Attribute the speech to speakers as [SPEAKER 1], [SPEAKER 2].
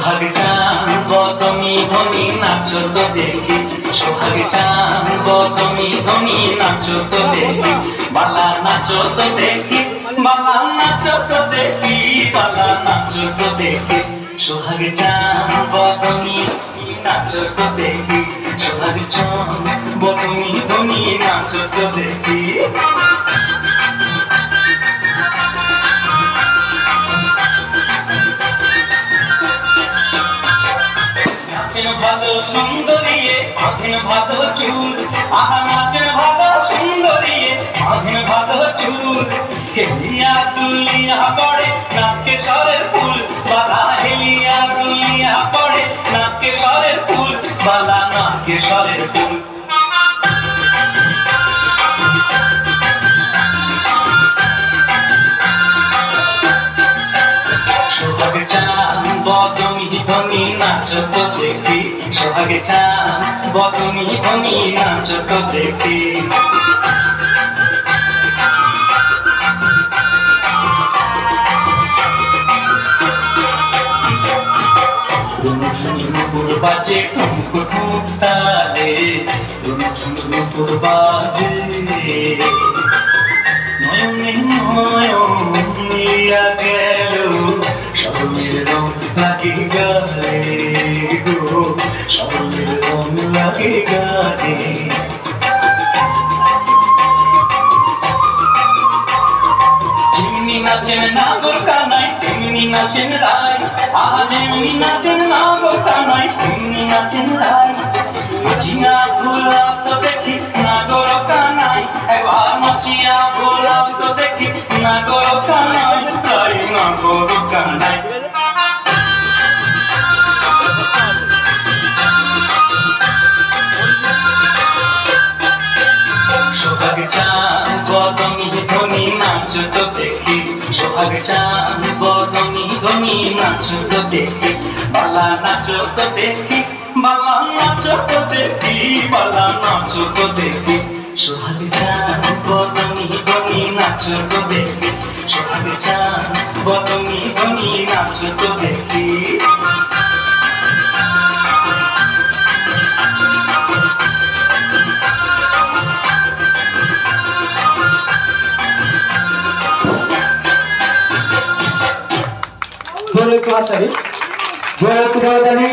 [SPEAKER 1] সোহাগ চাঁদ তুমি ধনী নাচো তো দেখি, সোহাগ চাঁদ তুমি ধনী নাচো তো দেখি, বালা নাচো তো দেখি, বালা নাচো তো দেখি, বালা নাচো তো দেখি, সোহাগ চাঁদ তুমি নাচো তো দেখি, সোহাগ চাঁদ তুমি ধনী নাচো তো দেখি। ভালো সুন্দরী আধীন ভালো চুল, আহা নাচের ভালো সুন্দরী আধীন ভালো চুল, হেলিয়া দুলিয়া পড়ে নাকে সরের ফুল, বালা হেলিয়া দুলিয়া পড়ে নাকে সরের ফুল, বালা নাকে সরের ফুল। সোহাগ চাঁদ তুমি ধনী নাচো তো দেখি, সোহাগ চাঁদ তুমি ধনী নাচো তো দেখি। নুপুর বাজে টুমকু টুকতালে, নুপুর বাজে নয়নে নয়নিয়া গেল, স্বর্ণের রং লাগে গালে গো, স্বর্ণের রং লাগে গালে। যেমনি নাচেন নাগর কানাই তেমনি নাচেন রায়, আহা যেমনি নাচেন নাগর কানাই তেমনি নাচেন রায়, নাচিয়া গোলাপ তো দেখি নাগর কানাই, এবার নাচিয়া গোলাপ তো দেখি নাগর কানাই, তাই নাগর কানাই। সোহাগ চাঁদ তুমি ধনী নাচো তো দেখি, সোহাগ চাঁদ তুমি ধনী নাচো তো দেখি, বালা নাচো তো দেখি, বালা নাচো তো দেখি, বালা নাচো তো দেখি, সোহাগ চাঁদ তুমি ধনী নাচো তো দেখি, সোহাগ চাঁদ তুমি ধনী নাচো তো দেখি।
[SPEAKER 2] জোরে একটু হাততালি, জোরে একটু হাততালি।